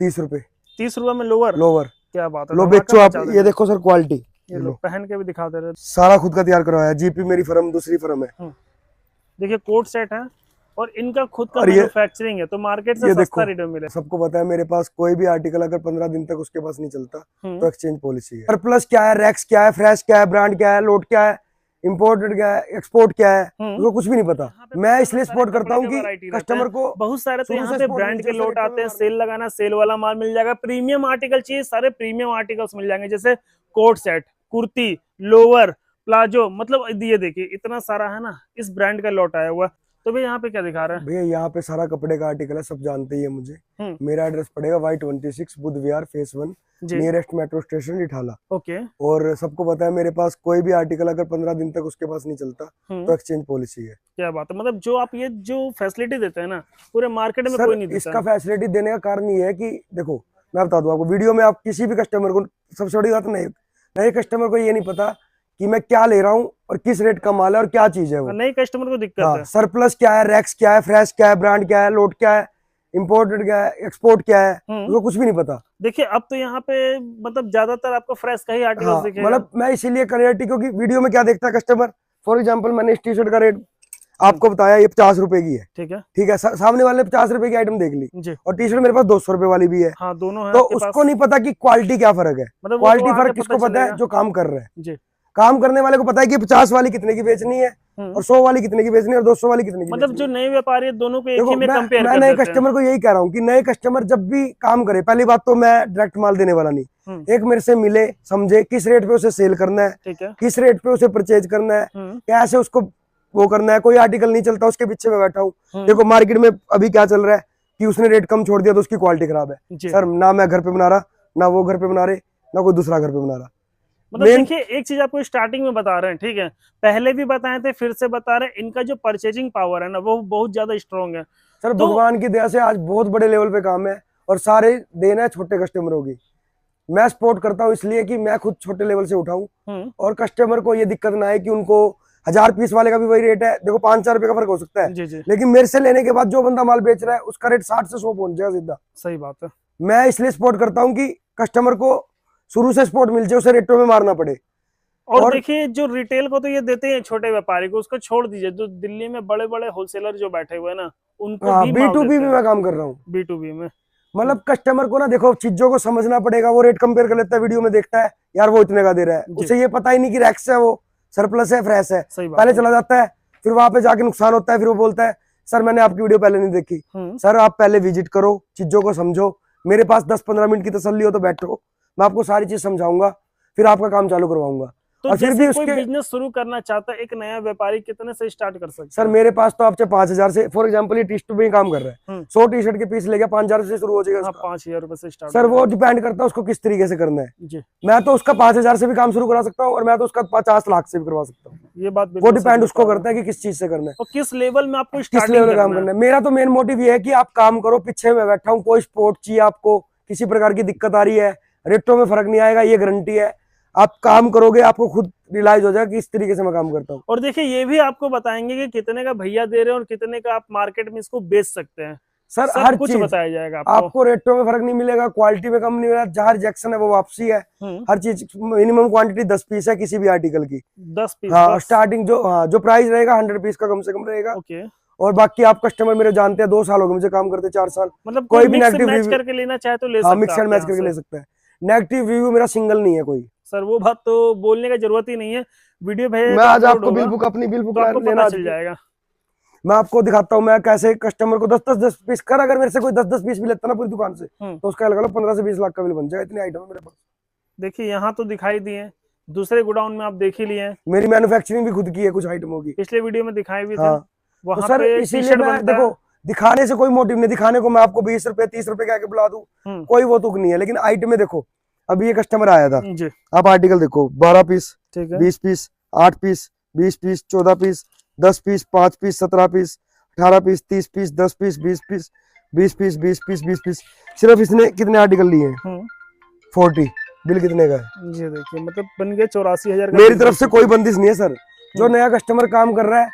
30 रुपए। 30 रुपए में लोअर? लोअर। क्या बात है। लो बेचो आप, ये देखो सर क्वालिटी, ये लो पहन के भी दिखा दे रहे। सारा खुद का तैयार करवाया, जीपी मेरी फर्म, दूसरी फर्म है। देखिए कोट सेट है और इनका खुद का और मैन्युफैक्चरिंग है, तो मार्केट से सस्ता रेट में मिले। सबको पता है मेरे पास कोई भी आर्टिकल अगर 15 दिन तक उसके पास नहीं चलता तो एक्सचेंज पॉलिसी है। सरप्लस क्या है, रैक्स क्या है, फ्रेश क्या है, ब्रांड क्या है, लोट क्या है, इंपोर्टेड क्या है, एक्सपोर्ट क्या है, उसको कुछ भी नहीं पता। मैं इसलिए सपोर्ट करता हूँ कि कस्टमर को बहुत सारे तो यहाँ पे ब्रांड के लोट आते हैं, सेल लगाना, सेल वाला माल मिल जाएगा। प्रीमियम आर्टिकल चाहिए, सारे प्रीमियम आर्टिकल्स मिल जाएंगे, जैसे coat set, kurti, lower, palazzo, मतलब ये देखिए इतना सारा है ना, इस ब्रांड का लॉट आया हुआ। तो भैया यहाँ पे क्या दिखा रहा है? भैया यहाँ पे सारा कपड़े का आर्टिकल है, सब जानते ही है मुझे। मेरा एड्रेस पड़ेगा Y26 Buddh Vihar phase 1 nearest metro station Rithala. Okay. और सबको पता है मेरे पास कोई भी आर्टिकल अगर 15 दिन तक उसके पास नहीं चलता तो एक्सचेंज पॉलिसी है। क्या बात है, मतलब जो आप ये जो फैसिलिटी देते हैं ना, पूरे मार्केट में कोई नहीं देता। इसका फैसिलिटी देने का कारण ये है कि देखो मैं बता दूं आपको, वीडियो में आप किसी भी कस्टमर को, सबसे बड़ी बात नए कस्टमर को ये नहीं पता कि मैं क्या ले रहा हूँ और किस रेट का माल है और क्या चीज है वो। नए कस्टमर को दिक्कत है। सरप्लस क्या है, रैक्स क्या है, फ्रेश क्या है, ब्रांड क्या है, लोट क्या है, इंपोर्टेड क्या है, एक्सपोर्ट क्या है, उसको कुछ भी नहीं पता। देखिए अब तो यहाँ पे मतलब ज्यादातर आपको फ्रेश का ही आर्टिकल दिखेगा। मतलब मैं इसीलिए क्लियरिटी, क्योंकि वीडियो में क्या देखता है कस्टमर, फॉर एग्जांपल मैंने इस टी शर्ट का रेट आपको बताया, ये 50 रुपए की है, ठीक है, सामने वाले 50 रुपए की आइटम देख ली और टी शर्ट मेरे पास 200 रुपए वाली भी है। हाँ, दोनों है। तो उसको नहीं पता कि क्वालिटी क्या फर्क है। मतलब क्वालिटी फर्क किसको पता है? जो काम कर रहे हैं। काम करने वाले को पता है कि 50 वाली कितने की बेचनी है और 100 वाली कितने की बेचनी है और 200 वाली कितने की। मतलब जो नए व्यापारी है दोनों को एक ही में कंपेयर मैं नए कस्टमर को यही कह रहा हूँ कि नए कस्टमर जब भी काम करे, पहली बात तो मैं डायरेक्ट माल देने वाला नहीं, एक मेरे से मिले, समझे किस रेट पे उसे सेल करना है, किस रेट पे उसे परचेज करना है, कैसे उसको वो करना है। कोई आर्टिकल नहीं चलता उसके पीछे मैं बैठा हूँ। देखो मार्केट में अभी क्या चल रहा है कि उसने रेट कम छोड़ दिया तो उसकी क्वालिटी खराब है। सर ना मैं घर पे बना रहा, ना वो घर पे बना रहे, ना कोई दूसरा घर पे बना रहा। मतलब देखिए एक चीज आपको स्टार्टिंग में बता रहे हैं, ठीक है, पहले भी बताए थे, फिर से बता रहे हैं, इनका जो परचेजिंग पावर है ना वो बहुत ज्यादा स्ट्रॉन्ग है। सर भगवान की दया से आज बहुत बड़े लेवल पे काम है और सारे देना है छोटे कस्टमरों की। मैं सपोर्ट करता हूँ इसलिए कि मैं खुद छोटे लेवल से उठाऊं और कस्टमर को ये दिक्कत ना आए कि उनको 1000 पीस वाले का भी वही रेट है। देखो 5-4 रुपए का फर्क हो सकता है, लेकिन मेरे से लेने के बाद जो बंदा माल बेच रहा है उसका रेट 60 से 100 पहुंच जाएगा सीधा। सही बात है। मैं इसलिए सपोर्ट करता हूँ कि कस्टमर को शुरू से सपोर्ट मिल जाए, उसे रेटों में मारना पड़े। और देखिए जो रिटेल को तो ये देते हैं छोटे व्यापारी को, उसको छोड़ दीजिए, जो दिल्ली में बड़े बड़े होलसेलर जो बैठे हुए हैं ना उनको भी B2B में मैं काम कर रहा हूँ। B2B में मतलब कस्टमर को ना देखो चीजों को समझना पड़ेगा। वो रेट कंपेयर कर लेता है, वीडियो में देखता है यार वो इतने का दे रहा है, उसे ये पता ही नहीं कि रैक्स है, वो सरप्लस है, फ्रेश है, पहले चला जाता है, फिर वहां पे जाके नुकसान होता है, फिर वो बोलता है सर मैंने आपकी वीडियो पहले नहीं देखी। सर आप पहले विजिट करो, चीजों को समझो, मेरे पास 10-15 मिनट की तसल्ली हो तो बैठो, मैं आपको सारी चीज समझाऊंगा, फिर आपका काम चालू करवाऊंगा। तो और फिर भी कोई बिजनेस शुरू करना चाहता है एक नया व्यापारी कितने से स्टार्ट कर सकता है? सर मेरे पास तो आपसे 5000 से, फॉर एग्जांपल ये टी शर्ट में काम कर रहा है, 100 टी शर्ट के पीस ले गया 5000 से शुरू हो जाएगा। 5000 रुपए से स्टार्ट। सर वो डिपेंड करता है उसको किस तरीके से करना है। मैं तो उसका 5000 से भी काम शुरू करा सकता हूँ और मैं तो उसका 50 लाख से भी करवा सकता हूँ। ये बात वो डिपेंड उसको करता है कि किस चीज से करना है और किस लेवल में आपको किस लेवल में काम करना है। मेरा तो मेन मोटिव ये है कि आप काम करो, पीछे में बैठा हूँ, कोई सपोर्ट चाहिए आपको, किसी प्रकार की दिक्कत आ रही है, रेटों में फर्क नहीं आएगा, ये गारंटी है। आप काम करोगे आपको खुद रियलाइज हो जाएगा कि इस तरीके से मैं काम करता हूँ। और देखिए ये भी आपको बताएंगे कि कितने का भैया दे रहे हैं और कितने का आप मार्केट में इसको बेच सकते हैं। सर हर कुछ चीज बताया जाएगा आपको रेटों में फर्क नहीं मिलेगा, क्वालिटी में कम नहीं मिलेगा, जहाँ रिजेक्शन है वो वापसी है, हर चीज मिनिमम क्वांटिटी 10 पीस है किसी भी आर्टिकल की, 10 पीस। हाँ स्टार्टिंग जो प्राइस रहेगा 100 पीस का कम से कम रहेगा। और बाकी आप कस्टमर मेरे जानते हैं, 2 साल हो गए मुझे काम करते, 4 साल। मतलब कोई भी नेगेटिव मैच करके लेना चाहे तो ले सकता है, मिक्स एंड मैच करके ले सकता है। नेगेटिव रिव्यू मेरा सिंगल नहीं है कोई। सर वो बात तो बोलने की जरूरत ही नहीं है, वीडियो भेज मैं आज आपको बिल बुक अपनी बिल बुक लेना चल जाएगा। मैं आपको दिखाता हूँ मैं कैसे कस्टमर को 10-10 पीस कर, अगर मेरे से कोई 10-10 पीस भी लेता ना पूरी दुकान से तो उसका अलग अलग 15 से 20 लाख का बिल बन जाएगा। इतनी आइटम है मेरे पास। देखिए यहाँ तो दिखाई दिए, दूसरे गोडाउन में आप देख ही लिए, मेरी मैन्युफैक्चरिंग भी खुद की है कुछ आइटमों की, पिछले वीडियो में दिखाई भी था। वहाँ तो सर इसीलिए मैं देखो दिखाने से कोई मोटिव नहीं, दिखाने को मैं आपको 20 रुपए 30 रुपए कह के बुला दूं, कोई वो तुक नहीं है। लेकिन आइटम में देखो अभी ये कस्टमर आया था, आप आर्टिकल देखो 12 piece, 20 piece, 8 piece, 20 piece, 14 piece, 10 piece, 5 piece, 17 piece, 18 piece, 30 piece, 10 piece, 20 piece, 20 piece, 20 piece, 20 piece. सिर्फ इसने कितने आर्टिकल लिए हैं? 40। बिल कितने का है? जी देखिए मतलब बन गए 84,000। मेरी तरफ से कोई बंदिश नहीं है सर, जो नया कस्टमर काम कर रहा है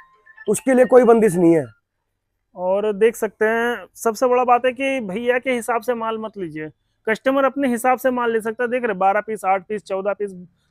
उसके लिए कोई बंदिश नहीं है। और देख सकते हैं सबसे बड़ा बात है कि भैया के हिसाब से माल मत लीजिए, कस्टमर अपने हिसाब से माल ले सकता है। देख रहे 12 पीस, 8 पीस, 14 पीस,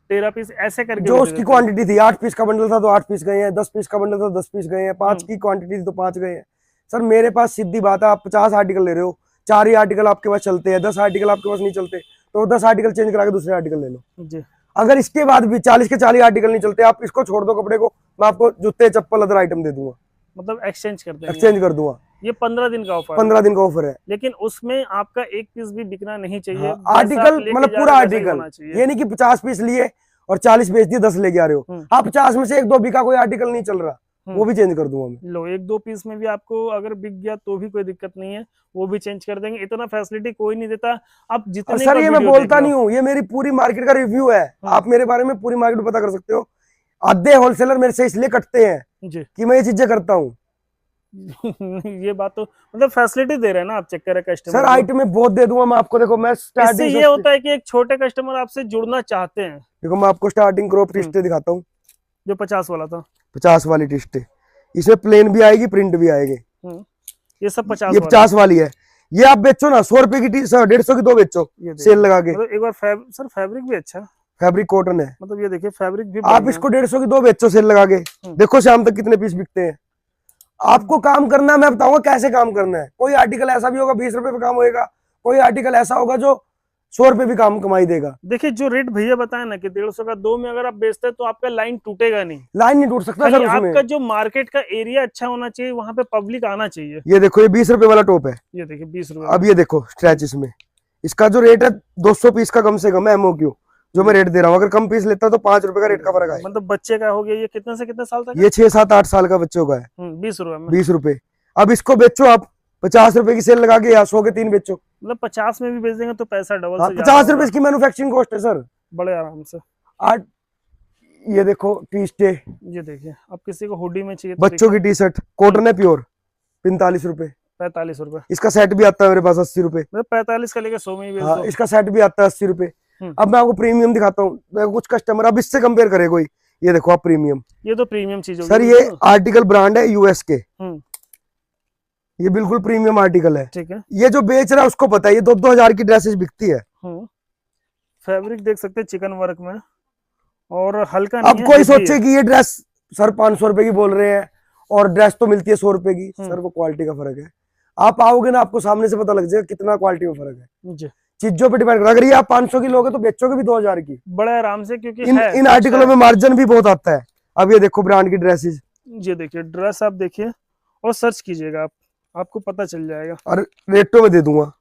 13 पीस ऐसे करके जो उसकी क्वांटिटी थी, 8 पीस का बंडल था तो 8 पीस गए हैं, 10 पीस का बंडल था तो 10 पीस गए हैं, 5 की क्वांटिटी थी तो 5 गए हैं। सर मेरे पास सीधी बात है, आप 50 आर्टिकल ले रहे हो, 4 ही आर्टिकल आपके पास चलते हैं, 10 आर्टिकल आपके पास नहीं चलते, तो 10 आर्टिकल चेंज करा के दूसरे आर्टिकल ले लो जी। अगर इसके बाद भी 40 के 40 आर्टिकल नहीं चलते, आप इसको छोड़ दो कपड़े को, मैं आपको जूते चप्पल अदर आइटम दे दूंगा, मतलब एक्सचेंज कर देंगे, एक्सचेंज कर दूंगा। ये 15 दिन का ऑफर, 15 दिन का ऑफर है, लेकिन उसमें आपका एक पीस भी बिकना नहीं चाहिए। आर्टिकल मतलब पूरा आर्टिकल, ये नहीं कि 50 पीस लिए और 40 बेच दिए, 10 लेके आ रहे हो। हाँ 50 में से 1-2 बिका, कोई आर्टिकल नहीं चल रहा, वो भी चेंज कर दूंगा मैं। लो 1-2 पीस में भी आपको अगर बिक गया तो भी कोई दिक्कत नहीं है, वो भी चेंज कर देंगे। इतना फैसिलिटी कोई नहीं देता। आप जितने सर ये मैं बोलता नहीं हूँ, ये मेरी पूरी मार्केट का रिव्यू है, आप मेरे बारे में पूरी मार्केट पता कर सकते हो। आधे होलसेलर मेरे से इसलिए कटते हैं कि मैं ये चीजें करता हूँ। ये बात तो मतलब फैसिलिटी दे रहे हैं ना आप, चेक करें कस्टमर। सर आइटम में बहुत दे दूंगा मैं आपको, देखो मैं इससे ये होता है कि एक छोटे कस्टमर आपसे जुड़ना चाहते हैं। देखो मैं आपको स्टार्टिंग क्रॉप टी-शर्ट दिखाता हूँ, जो 50 वाला था, 50 वाली टी-शर्ट, इसमें प्लेन भी आएगी, प्रिंट भी आएगी। ये सब 50 ये 50 वाली है, ये आप बेचो ना 100 रुपए की टी-शर्ट, 150 की 2 बेचो सेल लगा के। मतलब एक बार सर फैब्रिक भी अच्छा, फैब्रिक कॉटन है, मतलब ये देखिए फैब्रिक भी आप इसको 150 की 2 बेचो सेल लगा के, देखो शाम तक कितने पीस बिकते हैं। आपको काम करना है, मैं बताऊंगा कैसे काम करना है। कोई आर्टिकल ऐसा भी होगा 20 रुपए पे काम होएगा, कोई आर्टिकल ऐसा होगा जो 100 रुपए भी काम कमाई देगा। देखिए जो रेट भैया बताया ना कि 150 का 2 में अगर आप बेचते हैं तो आपका लाइन टूटेगा नहीं, लाइन नहीं टूट सकता सर उसमें। आपका जो मार्केट का एरिया अच्छा होना चाहिए, वहां पे पब्लिक आना चाहिए। ये देखो ये 20 रुपए वाला टॉप है, ये देखिए 20 रुपए। अब ये देखो स्ट्रेच, इसमें इसका जो रेट है 200 पीस का कम से कम है एमओक्यू, जो मैं रेट दे रहा हूँ। अगर कम पीस लेता तो 5 रुपए का रेट का फर्क है। मतलब बच्चे का हो गया, ये कितने से कितने साल तक? ये 6, 7, 8 साल का बच्चों का है, 20 रुपए में। 20 रुपए। अब इसको बेचो आप 50 रुपए की सेल लगा के, या 100 के 3 बेचो, मतलब 50 में भी बेच देंगे तो पैसा डबल से 50 रुपए की मैन्युफैक्चरिंग कॉस्ट है सर, बड़े आराम से। ये देखो टी-शर्ट, ये देखिए अब किसी को हुडी में चाहिए, बच्चों की टी-शर्ट कॉटन है प्योर, 45 रुपए। 45 रुपए। इसका सेट भी आता है मेरे पास 80 रुपए। 45 का लेके 100 में ही बेच दो। इसका सेट भी आता है 80 रुपए। अब मैं आपको प्रीमियम दिखाता हूँ, कुछ कस्टमर अब इससे कंपेयर करे कोई, ये देखो आप प्रीमियम, ये तो प्रीमियम चीज होगी सर, ये आर्टिकल ब्रांड है यूएस के, ये बिल्कुल प्रीमियम आर्टिकल है, ठीक है। ये जो बेच रहा है उसको पता है, ये 2-2 हजार की ड्रेसेस बिकती है। फैब्रिक देख सकते हैं चिकन वर्क में, और हल्का नहीं अब कोई सोचे कि ये ड्रेस सर 500 रुपए की बोल रहे हैं और ड्रेस तो मिलती है 100 रुपए की, सर वो क्वालिटी का फर्क है। आप आओगे ना, आपको सामने से पता लग जाएगा कितना क्वालिटी में फर्क है, चीजों पे डिपेंड। अगर ये आप 500 की लोगे तो बेचोगे भी 2000 की बड़े आराम से, क्योंकि इन आर्टिकलों में मार्जिन भी बहुत आता है। अब ये देखो ब्रांड की ड्रेसेस, ये देखिए ड्रेस आप देखिए और सर्च कीजिएगा, आपको पता चल जाएगा, और रेटों में दे दूंगा।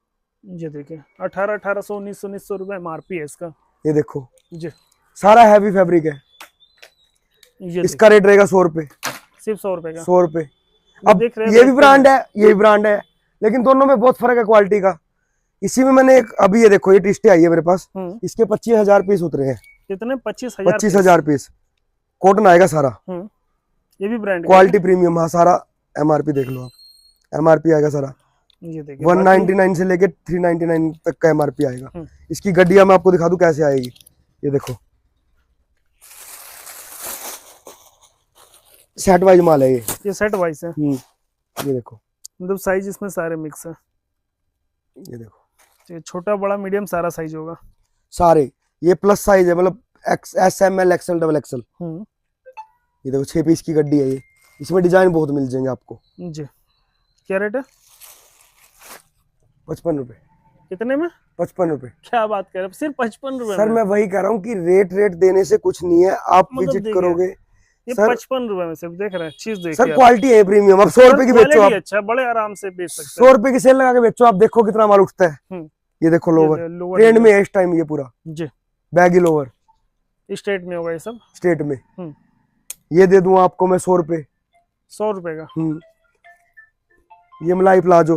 ये देखिए 1800 1900 रुपए एमआरपी है इसका। ये देखो जी सारा हैवी फैब्रिक है, इसका रेट रहेगा 100 रुपए, सिर्फ 100 रुपए का, 100 रुपए। अब ये भी ब्रांड है, ये भी ब्रांड है, लेकिन दोनों में बहुत फर्क है क्वालिटी का। इसी में मैंने एक, अभी ये देखो ये टी-शर्ट आई है मेरे पास, इसके 25,000 पीस उतरे हैं। कितने? 25,000। 25,000 पीस, कॉटन आएगा सारा, ये भी ब्रांड क्वालिटी प्रीमियम। हाँ सारा एमआरपी देख लो आप, एमआरपी आएगा सारा, ये देखिए 199 से लेके 399 तक का एमआरपी आएगा। इसकी गड्डियां मैं आपको दिखा दूं कैसे आएगी, ये देखो सेट वाइज माल है ये सेट वाइज है। ये देखो मतलब साइज इसमें सारे मिक्स है, ये देखो छोटा बड़ा मीडियम सारा साइज होगा सारे। ये प्लस साइज है, मतलब SML XL XXL। ये देखो 6 पीस की गड्डी है ये, इसमें डिजाइन बहुत मिल जाएंगे आपको जी। क्या रेट है? 55 रुपए। कितने में? 55 रुपए। क्या बात कर रहे हैं, सिर्फ 55 रुपए? सर मैं वही कह रहा हूँ कि रेट देने से कुछ नहीं है, आप मतलब विजिट करोगे। ये 55 रुपए में सिर्फ देख रहे हैं, चीज देखिए सर, क्वालिटी है प्रीमियम। अब 100 रुपए की बेचो आप, अच्छा बड़े आराम से बेच सकते हैं। 100 रुपए की सेल लगा के बेचो, आप देखो कितना माल उठता है। ये देखो लोवर ट्रेंड में है इस टाइम, ये पूरा जी बैगी लोवर स्टेट में होगा ये सब, स्टेट में। ये दे दूं आपको मैं 100 रुपए। 100 रुपए का। ये मलाई प्लाजो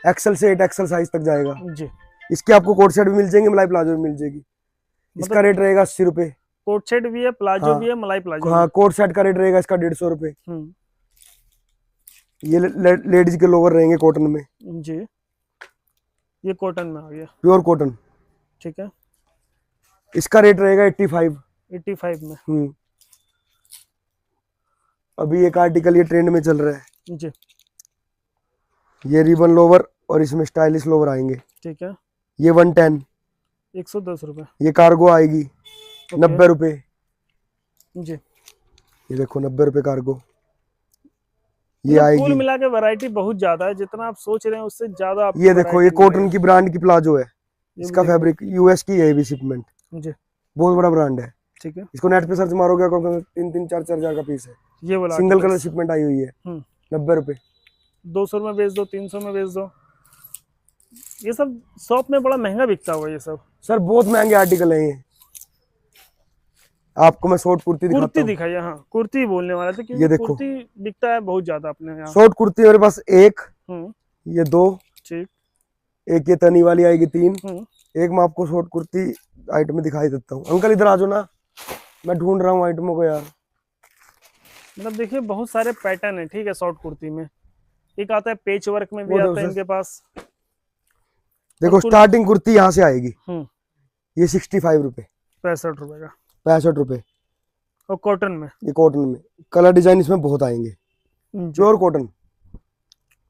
XL से 8XL साइज तक जाएगा जी। इसके आपको कोट सेट भी मिल जाएंगे, मलाई प्लाजो भी मिल जाएगी। इसका रेट रहेगा 80 रुपए। कोट सेट भी है, प्लाजो भी है, मलाई प्लाजो। हाँ, कोट सेट का रेट रहेगा इसका 150 रुपए। ये लेडीज के लोवर रहेंगे कॉटन में जी, ये कॉटन में आ गया, प्योर कॉटन, ठीक है। इसका रेट रहेगा 85 में। अभी एक आर्टिकल ये ट्रेंड में चल रहा है जी, ये रिबन लोवर और इसमें स्टाइलिश लोवर आएंगे। ठीक है, ये 110, 110 रुपए। ये कार्गो आएगी 90 रुपए जी। ये देखो 90 रुपए कार्गो ये मतलब आएगी। कुल मिला के वैरायटी बहुत ज्यादा है, जितना आप सोच रहे हैं उससे ज्यादा आपको ये देखो ये variety कॉटन मिलेगी। की ब्रांड की प्लाजो है, ये इसका भी देखो। फैब्रिक यूएस की है, ये भी शिपमेंट जी। बहुत बड़ा ब्रांड है। ठीक है, इसको नेट पे सर्च मारोगे 3-4 हजार का पीस है। ये वाला सिंगल कलर articles। शिपमेंट आई हुई है 90 रुपए। 200 में बेच दो, 300 में बेच दो। ये सब शॉप में बड़ा महंगा बिकता हुआ ये सब। सर बहुत महंगे आर्टिकल है ये। आपको मैं शॉर्ट कुर्ती दिखाता कुर्ती हूँ। दिखाइए। हाँ, कुर्ती बोलने वाले थे ये क्योंकि देखो। कुर्ती बिकता है बहुत ज्यादा अपने यहाँ। शॉर्ट कुर्ती मेरे पास एक, ये 2, ठीक। एक ये तनी वाली आएगी 3, हम्म। एक मैं आपको शॉर्ट कुर्ती आइटम में दिखाई देता हूँ। अंकल इधर आ जाओ ना, मैं ढूंढ रहा हूँ आइटमों को यार। मतलब देखिए बहुत सारे पैटर्न है। ठीक है, शॉर्ट कुर्ती में एक आता है पेच वर्क में भी वो आता देखो है सर। इनके पास। देखो स्टार्टिंग कुर्ती यहाँ से आएगी, ये 65 रुपए, 65 रुपए का। 65 रुपए। और कॉटन में, ये कॉटन में कलर डिजाइन इसमें बहुत आएंगे, प्योर कॉटन।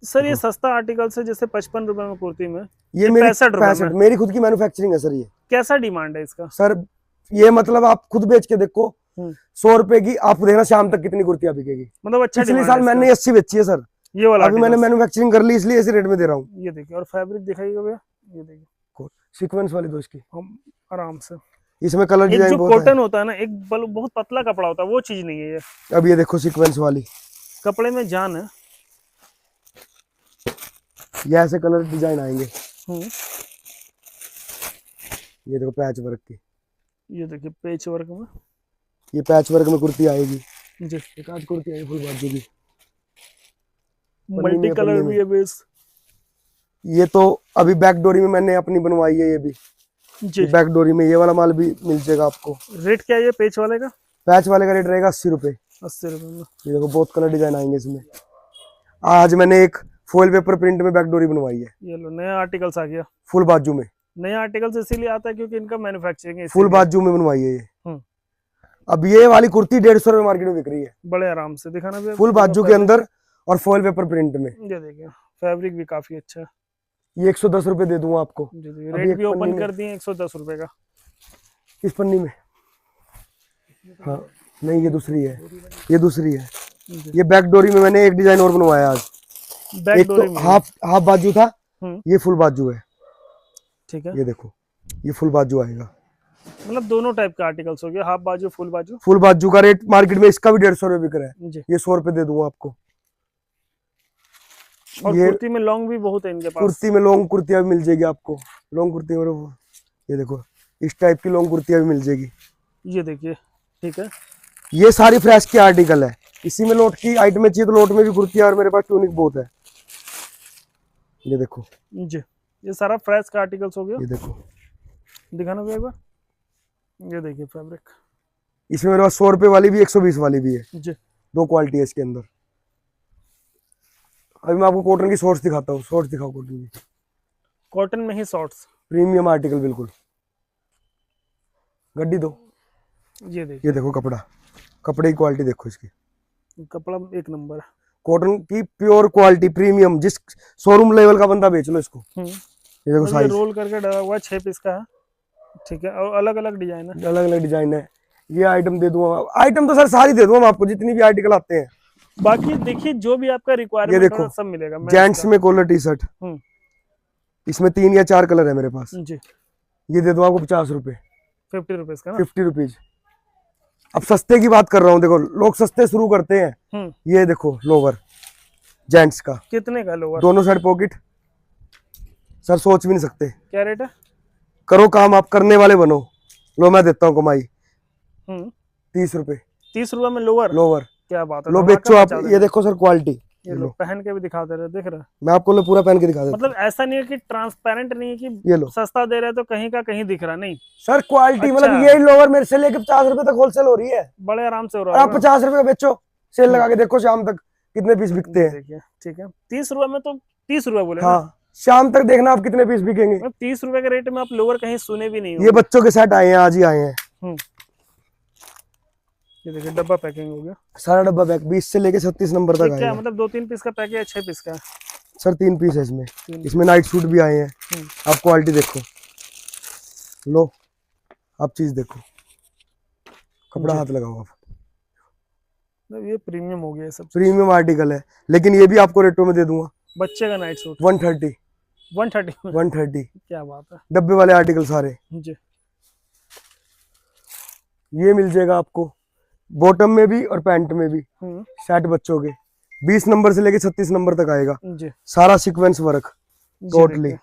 सर ये सस्ता आर्टिकल है, जैसे 55 रुपए में कुर्ती में, ये मेरी 65 रुपए में। मेरी खुद की मैन्युफैक्चरिंग है सर ये। कैसा डिमांड है इसका? सर ये मतलब आप खुद बेच के देखो, 100 रुपए की आपको देखना शाम तक कितनी कुर्तियां बिकेगी। मतलब अच्छा पिछले demand साल है मैंने इसका। 80 बेची है सर, ये वाला अभी मैंने articles। मैन्युफैक्चरिंग कर ली इसलिए इसी रेट में दे रहा हूँ। ये देखिए, और फैब्रिक दिखाइएगा भैया। ये देखिए सीक्वेंस वाली दो इसकी, हम आराम से। इसमें कलर एक डिजाइन जो बहुत कॉटन होता है ना, एक बहुत पतला कपड़ा होता है, वो चीज नहीं है ये। है। अब ये देखो सीक्वेंस वाली, कपड़े में जान है। ये ऐसे कलर डिजाइन आएंगे। हम्म। ये देखो पैच वर्क की, ये देखिए पेच वर्क में, ये पैच वर्क में कुर्ती आएगी। जी। एक आज कुर्ती आई फुल बाजू की, मल्टी में, कलर पन्नी भी है बेस। ये तो अभी बैक डोरी में मैंने अपनी बनवाई है। ये भी जी। बैक डोरी में ये वाला माल भी मिल जाएगा आपको। रेट क्या है ये पेच वाले का? पैच वाले का रेट रहेगा 80 रुपए। 80 रुपए में। ये देखो बहुत कलर डिजाइन आएंगे इसमें। आज मैंने एक फॉइल पेपर प्रिंट में बैक डोरी बनवाई है, ये लो नया आर्टिकल्स आ गया। फुल बाजू में। नया आर्टिकल्स इसीलिए आता है क्योंकि इनका मैन्युफैक्चरिंग है, फुल इसीलिए। बाजू में बनवाई है ये। अब ये वाली कुर्ती 150 रुपए मार्केट में बिक रही है, बड़े आराम से दिखाना भी। फुल बाजू के अंदर और फॉइल पेपर प्रिंट में। ये देखिए फैब्रिक भी काफी अच्छा है। ये 110 रुपए दे दूंगा आपको। जी जी, अभी रेट एक भी ओपन पन्नी कर दिए 110 रुपए का। इस पन्नी में, हाँ नहीं ये दूसरी है, ये दूसरी है। ये बैक डोरी में मैंने एक डिजाइन और बनवाया आज। बैक एक डोरी तो में। हाफ बाजू था, ये फुल बाजू है। ठीक है, ये देखो ये फुल बाजू आएगा। मतलब दोनों टाइप का आर्टिकल्स हो गया, हाफ बाजू फुल बाजू। फुल बाजू का रेट मार्केट में इसका भी 150 रुपए बिक रहा है, जी। ये 100 रुपए दे दूंगा आपको। और ये कुर्ती में लॉन्ग भी बहुत है इनके पास। कुर्ती में लॉन्ग कुर्तियां भी मिल जाएगी आपको। लॉन्ग कुर्ती में वो ये देखो इस टाइप की लॉन्ग कुर्तियां भी मिल जाएगी। ये देखिए, ठीक है। ये सारी फ्रेश की आर्टिकल है। इसी में लोट की आइटमें चाहिए तो लोट में भी कुर्तियां, और मेरे पास ट्यूनिक बहुत है। ये देखो जी, ये सारा फ्रेश का आर्टिकल्स हो गया। ये देखो, दिखाना भी एक बार। ये देखिए फैब्रिक। इसमें मेरे पास 100 रुपए वाली भी 120 वाली भी है, जी। 2 क्वालिटी है इसके अंदर। अभी मैं आपको कॉटन की शॉर्ट्स दिखाता हूँ। शॉर्ट्स दिखाओ कॉटन की, कॉटन में ही शॉर्ट्स, प्रीमियम आर्टिकल बिल्कुल। गड्डी दो। ये देखिए, ये देखो कपड़ा, कपड़े की क्वालिटी देखो इसकी, कपड़ा एक नंबर है। कॉटन की प्योर क्वालिटी प्रीमियम, जिस शोरूम लेवल का बंदा बेच लो इसको। ये देखो ये साइज, रोल करके डला हुआ 6 पीस का है। ठीक है, और अलग अलग डिजाइन है। अलग अलग डिजाइन है। ये आइटम दे दूंगा, आइटम तो सर सारी दे दूंगा मैं आपको, जितनी भी आर्टिकल आते हैं। बाकी देखिए जो भी आपका ये रिक्वायरमेंट देखो, सब मिलेगा। जेंट्स में कॉलर टी शर्ट, इसमें 3 या 4 कलर है मेरे पास। जी। ये दे दूंगा आपको 50 रुपए, 50 रुपीज का ना? 50 रुपीज। अब सस्ते की बात कर रहा हूँ, देखो लोग सस्ते शुरू करते हैं। ये देखो लोवर जेंट्स का, कितने का लोवर? दोनों साइड पॉकेट, सर सोच भी नहीं सकते। क्या रेट है? करो काम, आप करने वाले बनो। लो मैं देता हूँ कमाई 30 रुपए। 30 रुपए में लोवर? लोवर क्या बात है, लो बेचो आप। ये देखो सर क्वालिटी, ये लो पहन के भी दिखा दे रहे, देख रहे हैं? मैं आपको लो पूरा पहन के दिखा देता हूँ। मतलब ऐसा नहीं है कि ट्रांसपेरेंट नहीं है कि ये लो सस्ता दे रहे हैं तो कहीं का कहीं दिख रहा नहीं। सर क्वालिटी, अच्छा। मतलब ये लोवर मेरे से लेके 50 रुपए तक होलसेल हो रही है, बड़े आराम से हो और रहा आप है। 50 रुपए का बेचो। सेल लगा के देखो शाम तक कितने पीस बिकते हैं। देखिए, ठीक है, 30 रुपए में तो 30 रुपए बोले। हाँ, शाम तक देखना आप कितने पीस बिकेंगे। 30 रुपए के रेट में आप लोअर कहीं सुने भी नहीं ये बच्चों के सेट आए हैं, आज ही आए हैं। ये देखिए डब्बा पैकिंग हो गया, सारा डब्बा बैग 20 से लेके 36 नंबर तक क्या आएगा। मतलब 2-3 पीस का पैकेज है, 6 पीस का? सर 3 पीस है इसमें। इसमें नाइट सूट भी आए हैं। आप क्वालिटी देखो, लो आप चीज देखो, कपड़ा हाथ लगाओ आप, ये प्रीमियम हो गया सब, प्रीमियम आर्टिकल है। लेकिन ये भी आपको रेटो में दे दूंगा। बच्चे का नाइट सूट 130 130 क्या बात है। डब्बे वाले आर्टिकल सारे जी, ये मिल जाएगा आपको बॉटम में भी और पैंट में भी। सेट बच्चों के 20 नंबर से लेके 36 नंबर तक आएगा जी। सारा सीक्वेंस वर्क टोटली,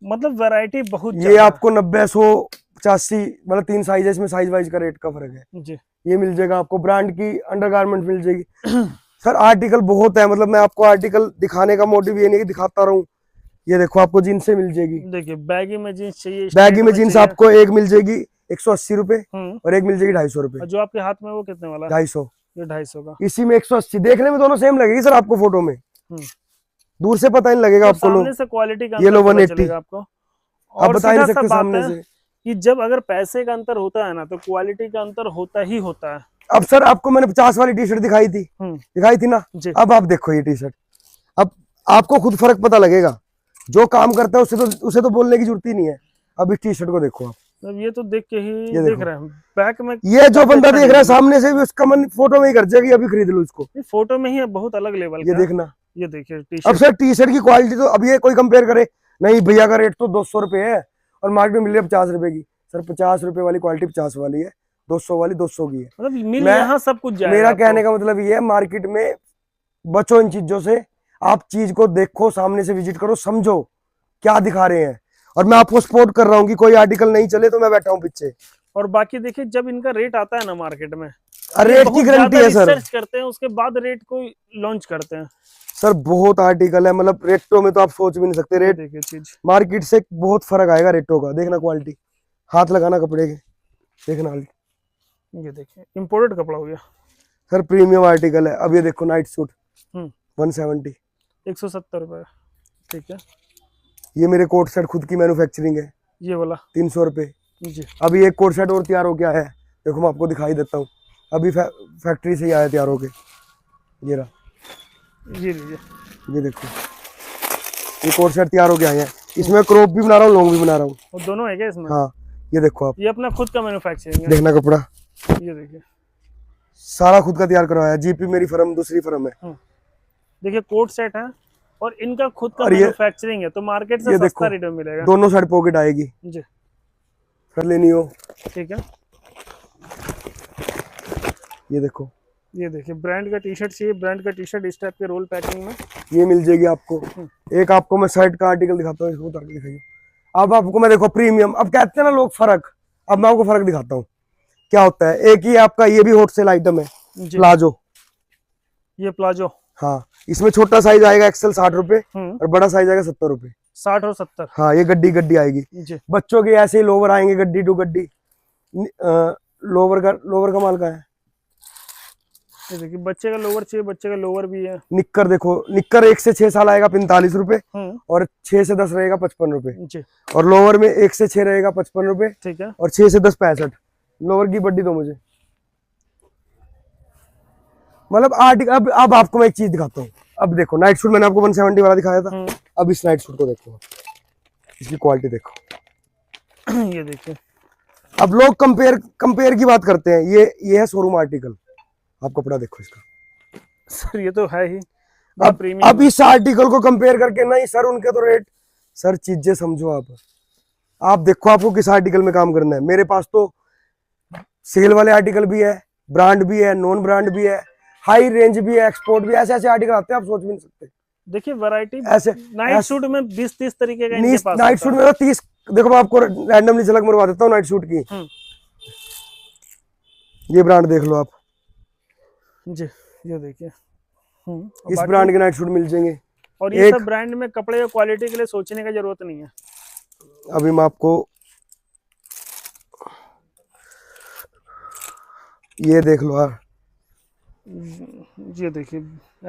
मतलब वैरायटी बहुत। ये आपको 90 100 85 मतलब 3 साइज है इसमें, साइज वाइज का रेट का फर्क है जी। ये मिल जाएगा आपको, ब्रांड की अंडरगारमेंट मिल जाएगी। सर आर्टिकल बहुत है, मतलब मैं आपको आर्टिकल दिखाने का मोटिव ये नहीं कि दिखाता रहूं। ये देखो आपको जीन्स से मिल जाएगी, देखिए बैगी में जीन्स चाहिए, बैगी में जीन्स आपको एक मिल जाएगी 180 रुपए और एक मिल जाएगी 250 रुपए। जो आपके हाथ में वो कितने वाला? 250। ये 250 का, इसी में 180। देखने में दोनों सेम लगेगी सर आपको, फोटो में दूर से पता नहीं लगेगा आपको। सामने से क्वालिटी का ये लो 180 आपको, आप बता नहीं सकते सामने से कि जब अगर पैसे का अंतर होता है ना तो क्वालिटी का अंतर होता ही होता है। अब सर आपको मैंने 50 वाली टी शर्ट दिखाई थी ना, अब आप देखो ये टी शर्ट, अब आपको खुद फर्क पता लगेगा। जो काम करता है उसे तो बोलने की जरूरत ही नहीं है। अब इस टी शर्ट को देखो आप, ये तो देख के ही देख रहे हैं बैक में। ये जो बंदा देख रहा है सामने से भी उसका मन फोटो में ही कर जाएगा, अभी खरीद लो इसको। फोटो में ही बहुत अलग लेवल ये देखना, ये देखिए अब सर टी शर्ट की क्वालिटी तो अब ये कोई कंपेयर करे नहीं, भैया का रेट तो 200 रुपए है और मार्केट में मिल रही है 50 रुपए की। सर 50 रुपए वाली क्वालिटी 50 वाली है, 200 वाली 200 की है। मतलब यहाँ सब कुछ जाएगा। मेरा कहने का मतलब ये है, मार्केट में बचो इन चीजों से, आप चीज को देखो, सामने से विजिट करो, समझो क्या दिखा रहे हैं। और मैं आपको सपोर्ट कर रहा हूँ कि कोई आर्टिकल नहीं चले तो मैं बैठा हूँ पीछे। और बाकी देखिए जब इनका रेट आता है ना मार्केट में, रेट की गारंटी है सर, रिसर्च करते हैं उसके बाद रेट को लॉन्च करते हैं। सर बहुत आर्टिकल है, मतलब रेटों में तो आप सोच भी नहीं सकते। रेट देखिए चीज मार्केट से बहुत फर्क आएगा रेटों का। देखना क्वालिटी, हाथ लगाना कपड़े के, देखना। ये देखिए इम्पोर्टेड कपड़ा हो गया सर, प्रीमियम आर्टिकल है। अब ये देखो नाइट सूट 170 170 रुपए, ठीक है। ये मेरे कोट सेट खुद की मैन्युफैक्चरिंग है, ये वाला 300 रुपए जी। अभी एक कोट सेट और तैयार हो गया है, देखो मैं आपको दिखाई देता हूँ। अभी फैक्ट्री से ही आया तैयार होके, ये रहा, ये लीजिए, ये देखो ये कोट सेट तैयार हो गया है। इसमें क्रॉप भी बना रहा हूँ, लॉन्ग भी बना रहा हूँ। और दोनों है क्या इसमें? हाँ, ये देखो आप, ये अपना खुद का मैन्युफैक्चरिंग है। देखना कपड़ा, ये देखिए सारा खुद का तैयार करवाया। जीपी मेरी फर्म दूसरी फर्म है। देखिए कोट सेट है और इनका खुद का मैन्युफैक्चरिंग है, तो मार्केट से सस्ता रेट में मिलेगा। दोनों साइड पॉकेट आएगी जी, कर लेनी हो, ठीक है। ये देखो, ये देखिए ब्रांड का टी शर्ट चाहिए, ब्रांड का टी शर्ट इस टाइप के रोल पैकिंग में ये मिल जाएगी आपको। एक आपको मैं शर्ट का आर्टिकल दिखाता हूँ, इसको उतार के दिखाइए। अब आपको मैं देखो प्रीमियम, अब कहते हैं ना लोग फर्क, अब मैं आपको फर्क दिखाता हूँ क्या होता है। एक ही आपका ये भी होलसेल आइटम है, प्लाजो, ये प्लाजो, हाँ। इसमें छोटा साइज आएगा एक्सेल 60 रुपए और बड़ा साइज आएगा 70 रुपए, 60 और 70। हाँ, ये गड्डी आएगी। बच्चों के ऐसे ही लोवर आएंगे, गड्डी टू गड्डी। लोवर का माल का है, ये देखिए बच्चे का लोवर चाहिए, बच्चे का लोवर भी है। निक्कर देखो, निक्कर 1 से 6 साल आएगा 45 रुपए और 6 से 10 रहेगा 55 रुपए। और लोवर में 1 से 6 रहेगा 55 रुपए, ठीक है। और 6 से 10 65। लोवर की बड्डी दो मुझे, मतलब आर्टिकल। अब आपको मैं एक चीज दिखाता हूँ। अब देखो नाइट सूट मैंने आपको 170 वाला दिखाया था, अब इस नाइट सूट को देखो, इसकी क्वालिटी देखो। ये देखिए, अब लोग कंपेयर की बात करते हैं, ये है शोरूम आर्टिकल। आप कपड़ा देखो इसका, सर ये तो है ही। अब इस आर्टिकल को कंपेयर करके नहीं सर, उनके तो रेट, सर चीजें समझो आप देखो आपको किस आर्टिकल में काम करना है। मेरे पास तो सेल वाले आर्टिकल भी है, ब्रांड भी है, नॉन ब्रांड भी है, हाई रेंज भी है, एक्सपोर्ट भी है। ऐसे आर्टिकल आते हैं, आप सोच भी नहीं सकते। देखिए वैरायटी ऐसे नाइट सूट में 20-30 तरीके का इनके पास नाइट सूट में 30। देखो मैं आपको रैंडमली झलक मरवा देता हूँ नाइट सूट की। ये ब्रांड देख लो आप जी, ये देखिए इस ब्रांड के नाइट सूट मिल जाएंगे। और ये सब ब्रांड में कपड़े और क्वालिटी के लिए सोचने की जरूरत नहीं है। अभी मैं आपको ये देख लो यार, ये देखिए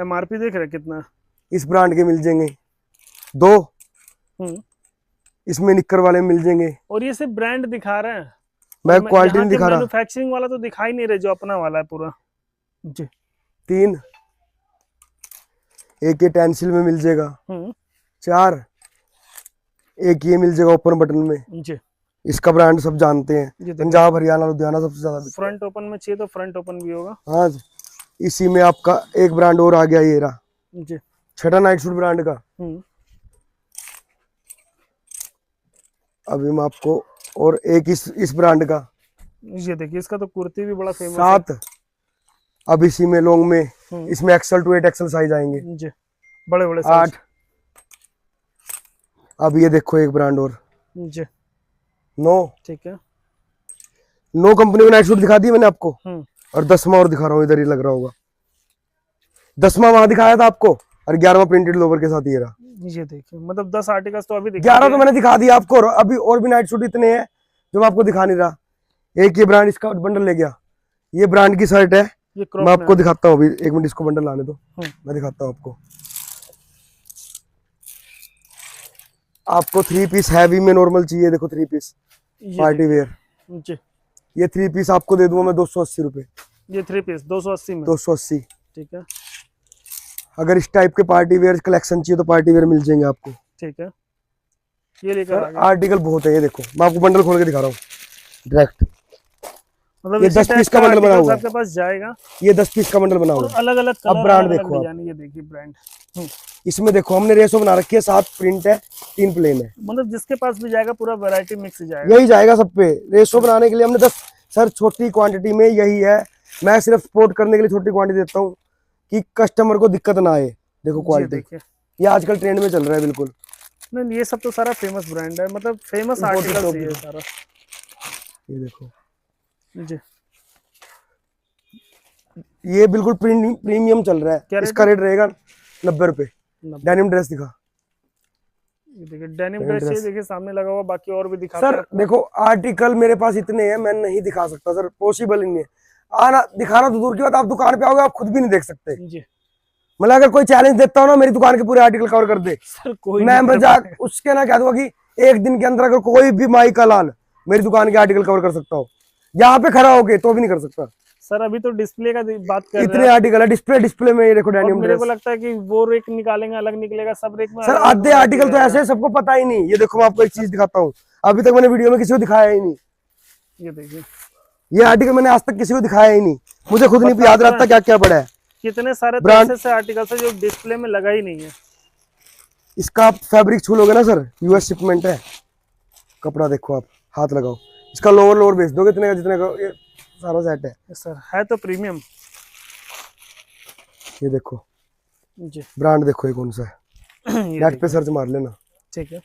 MRP देख रहे कितना, इस ब्रांड के मिल जाएंगे 2। इसमें निक्कर वाले मिल जाएंगे। और ये सिर्फ ब्रांड दिखा रहे हैं, मैं क्वालिटी नहीं दिखा रहा। मैन्युफैक्चरिंग वाला तो दिखाई नहीं रहे, जो अपना वाला है पूरा जी। 3 एक ये टेंसिल में मिल जाएगा, 4 एक ये मिल जाएगा ओपन बटन में जी। इसका ब्रांड सब जानते हैं, पंजाब हरियाणा लुधियाना सबसे ज्यादा। फ्रंट ओपन में चाहिए तो फ्रंट ओपन भी होगा। हाँ जी। इसी में आपका एक ब्रांड और आ गया, ये रहा जी, छठा नाइट सूट ब्रांड का। अभी मैं आपको और एक इस ब्रांड का, ये देखिए इसका तो कुर्ती भी बड़ा फेमस 7 अब इसी में लॉन्ग में, इसमें XL to 8 XL साइज आएंगे जी, बड़े बड़े 8। अब ये देखो एक ब्रांड और जी, 9, ठीक है। 9 कंपनी में नाइट सूट दिखा दी मैंने आपको, और 10वां और दिखा रहा हूँ, इधर ही लग रहा होगा। 10वां वहां दिखाया था आपको, और 11वां प्रिंटेड लोवर के साथ ये रहा। ये देखिए मतलब 10 आर्टिकल्स तो अभी 11 तो मैंने दिखा दिया आपको, और अभी और भी नाइट सूट इतने हैं जो मैं आपको दिखा नहीं रहा। एक ये ब्रांड इसका बंडल ले गया, ये ब्रांड की शर्ट है, मैं आपको दिखाता हूँ अभी, 1 मिनट इसको बंडल लाने दो, मैं दिखाता हूँ आपको। आपको 3 पीस हैवी में नॉर्मल चाहिए, देखो 3 पीस पार्टी वेयर, ये 3 पीस आपको दे दूंगा मैं 280 रुपए। ये 3 पीस 280 में, 280, ठीक है। अगर इस टाइप के पार्टी वेयर कलेक्शन चाहिए तो पार्टी वेयर मिल जाएंगे आपको, ठीक है। ये लेकर आर्टिकल बहुत है, ये देखो मैं आपको बंडल खोल के दिखा रहा हूँ डायरेक्ट। मतलब ये 10 पीस का बंडल बना हुआ है, आपके पास जाएगा। ये 10 पीस का बंडल बना हुआ है, अलग अलग अब ब्रांड देखो आप, ये देखिए ब्रांड। इसमें देखो हमने रेशो बना रखी है, 7 प्रिंट है, 3 प्लेन है, मतलब जिसके पास भी जाएगा पूरा वैरायटी मिक्स जाएगा, यही जाएगा सब पे। रेशो बनाने के लिए हमने 10 सर छोटी क्वांटिटी में यही है, मैं सिर्फ सपोर्ट करने के लिए छोटी क्वांटिटी देता हूँ कि कस्टमर को दिक्कत ना आए। देखो क्वालिटी, ये आजकल ट्रेंड में चल रहा है बिल्कुल। नहीं ये सब तो सारा फेमस ब्रांड है, मतलब फेमस आर्टिकल्स है सारा। ये देखो जी, ये बिल्कुल प्रीमियम चल रहा है, इसका रेट रहेगा 90 रुपए। डेनिम ड्रेस दिखा, ये देखिए डेनिम ड्रेस, ये देखिए सामने लगा हुआ, बाकी और भी दिखा सर। देखो आर्टिकल मेरे पास इतने हैं, मैं नहीं दिखा सकता सर, पॉसिबल ही नहीं है। आना दिखाना तो दूर की बात, आप दुकान पे आओगे आप खुद भी नहीं देख सकते जी। मतलब अगर कोई चैलेंज देता हूँ ना मेरी दुकान के पूरे आर्टिकल कवर कर दे सर, कोई मैं मजाक उसके ना कह दूंगा कि एक दिन के अंदर अगर कोई भी माई का लाल मेरी दुकान के आर्टिकल कवर कर सकता हूँ, यहाँ पे खड़ा होके तो भी नहीं कर सकता सर। अभी तो डिस्प्ले का बात कर रहे हैं, इतने आर्टिकल है डिस्प्ले में। ये देखो डेनिम मेरे को लगता है कि वो रेक निकालेंगे अलग निकलेगा, सब रेक में सर आधे आर्टिकल तो ऐसे सबको पता ही नहीं। ये देखो मैं आपको एक चीज दिखाता हूँ, अभी तक मैंने वीडियो में किसी को दिखाया ही नहीं। ये देखिए ये आर्टिकल मैंने आज तक किसी को दिखाया ही नहीं, मुझे खुद नहीं याद रहता क्या क्या पड़ा है। कितने सारे ऐसे आर्टिकल्स है जो डिस्प्ले में लगा ही नहीं है। इसका आप फैब्रिक छू लोगे ना सर, यूएस शिपमेंट है। कपड़ा देखो आप, हाथ लगाओ, इसका लोअर बेच दोगे इतने का जितने का ये सारा सेट है सर, है तो प्रीमियम। ये देखो जी, ब्रांड देखो ये कौन सा है, नेट पे सर्च मार लेना, ठीक है।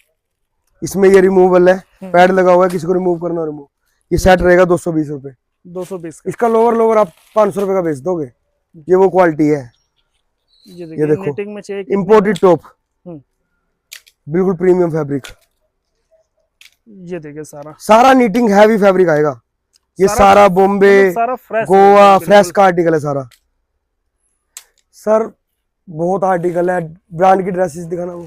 इसमें ये रिमूवल है, पैड लगा हुआ है, किसी को रिमूव करना रिमूव। ये सेट रहेगा 220 रुपए, 220। इसका लोअर आप 500 रुपए का बेच दोगे, ये वो क्वालिटी है। ये देखो इम्पोर्टेड टॉप, बिल्कुल प्रीमियम फैब्रिक। ये देखिए सारा नीटिंग हैवी फैब्रिक आएगा, ये सारा बॉम्बे गोवा फ्रेश का आर्टिकल है सारा। सर बहुत आर्टिकल है, ब्रांड की ड्रेसेस दिखाना वो।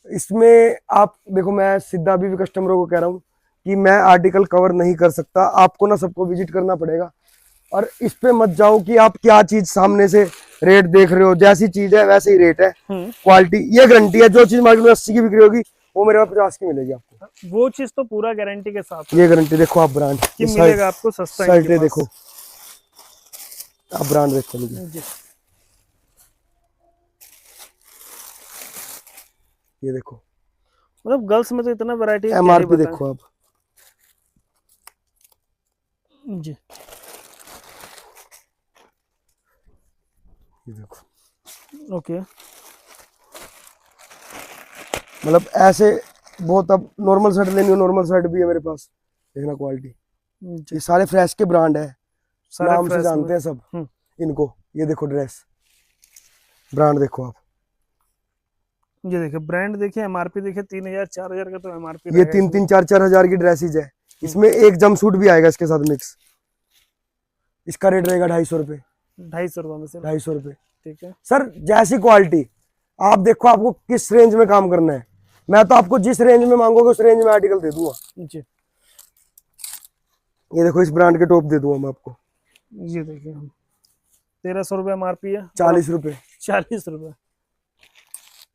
इसमें आप देखो, मैं सीधा भी कस्टमरों को कह रहा हूँ कि मैं आर्टिकल कवर नहीं कर सकता, आपको ना सबको विजिट करना पड़ेगा। और इस पे मत जाओ कि आप क्या चीज सामने से रेट देख रहे हो, जैसी चीज है वैसे ही रेट है। क्वालिटी ये गारंटी है, जो चीज मार्केट में 80 की बिक्री होगी वो मेरे पास 50 की मिलेगी आपको। वो चीज तो पूरा गारंटी के साथ, ये गारंटी देखो आप, ब्रांड मिलेगा आपको सस्ता। शर्टें देखो आप, ब्रांड देखो मुझे, ये देखो मतलब गर्ल्स में तो इतना वैरायटी। एमआरपी देखो आप जी, ये देखो ओके। मतलब ऐसे बहुत, अब नॉर्मल शर्ट लेनी हो नॉर्मल शर्ट भी है मेरे पास, देखना क्वालिटी। ये सारे फ्रेश के ब्रांड है, नाम से जानते हैं सब इनको। ये देखो ड्रेस, ब्रांड देखो आप, ये देखिए ब्रांड देखिए, एमआरपी देखिए 3000 4000 का तो एमआरपी। ये 3-3 4-4 हजार की ड्रेसेज है, इसमें एक जंप सूट भी आएगा इसके साथ मिक्स। इसका रेट रहेगा 250 रुपए, 250 रुपए में से 250 रुपए, ठीक है सर। जैसी क्वालिटी आप देखो, आपको किस रेंज में काम करना है, मैं तो आपको जिस रेंज में मांगोगे उस रेंज में आर्टिकल दे दूंगा जी। ये देखो इस ब्रांड के टॉप दे दूंगा मैं आपको, ये देखिए 1300 रुपए एमआरपी है, 40 रुपए, 40 रुपए।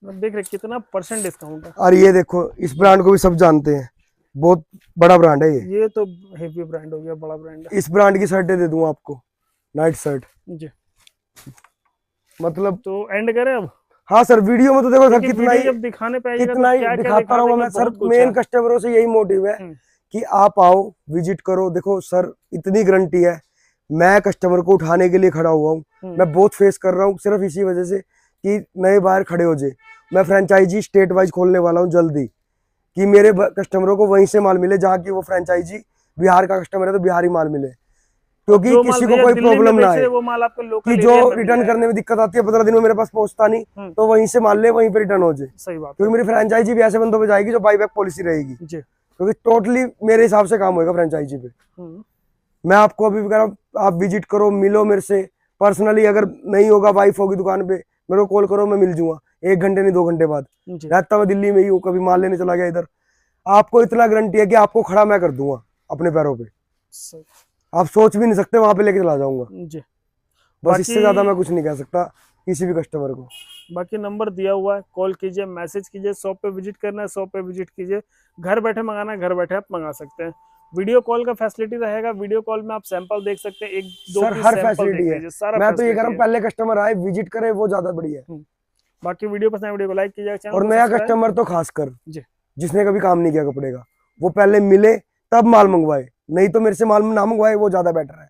देख रहे कितना % डिस्काउंट है। और ये देखो, इस ब्रांड को भी सब जानते हैं, बहुत बड़ा ब्रांड है ये तो हेवी ब्रांड हो गया, बड़ा ब्रांड है। इस ब्रांड की शर्टें दे दूं आपको, नाइट शर्ट जी, मतलब। तो एंड करें अब? हाँ सर, वीडियो में तो देखो सर कितना ही जब दिखाने पे कितना ही दिखाता रहूंगा मैं सर। मेन कस्टमरों से यही मोटिव है कि आप आओ, विजिट करो। देखो सर, इतनी गारंटी है, मैं कस्टमर को उठाने के लिए खड़ा हुआ हूँ। मैं बहुत फेस कर रहा हूँ सिर्फ इसी वजह से कि नए बाहर खड़े हो जाए। मैं फ्रेंचाइजी स्टेट वाइज खोलने वाला हूँ जल्दी, कि मेरे कस्टमरों को वहीं से माल मिले जहाँ की वो फ्रेंचाइजी बिहार का कस्टमर है तो बिहारी माल मिले, क्योंकि किसी को कोई प्रॉब्लम ना आए। वो माल आपको लोकल कि जो रिटर्न करने में दिक्कत आती है, 15 दिन में मेरे पास पहुंचता नहीं, तो वहीं से माल ले, वहीं पे रिटर्न हो जाए। सही बात, क्योंकि मेरी फ्रेंचाइजी भी ऐसे बंदों पे जाएगी जो बाईबैक पॉलिसी रहेगी, क्योंकि टोटली मेरे हिसाब से काम होगा फ्रेंचाइजी पे। मैं आपको अभी भी कह रहा हूँ, आप विजिट करो, मिलो मेरे से पर्सनली। अगर नहीं होगा, वाइफ होगी दुकान पे, मेरे को कॉल करो, मैं मिल जाऊंगा 1 घंटे नहीं 2 घंटे बाद। रहता मैं दिल्ली में ही हूँ, कभी माल लेने चला गया इधर। आपको इतना गारंटी है कि आपको खड़ा मैं कर दूंगा अपने पैरों पे, आप सोच भी नहीं सकते, वहां पे लेके चला जाऊंगा जी। बस इससे ज्यादा मैं कुछ नहीं कह सकता किसी भी कस्टमर को। बाकी नंबर दिया हुआ है, कॉल कीजिए, मैसेज कीजिए। शॉप पे विजिट करना है, शॉप पे विजिट कीजिए। घर बैठे मंगाना है, घर बैठे आप मंगा सकते हैं। वीडियो कॉल का फैसिलिटी रहेगा, वीडियो कॉल में आप सैंपल देख सकते हैं, 1-2 सर हर फैसिलिटी है। सारा मैं तो ये कह रहा हूँ, पहले कस्टमर आए, विजिट करे, वो ज्यादा बढ़िया है। बाकी वीडियो पसंद है, वीडियो को लाइक कीजिएगा, और नया कस्टमर तो खासकर जिसने कभी काम नहीं किया कपड़े का, वो पहले मिले तब माल मंगवाए, नहीं तो मेरे से माल ना मंगवाए, वो ज्यादा बेटर है।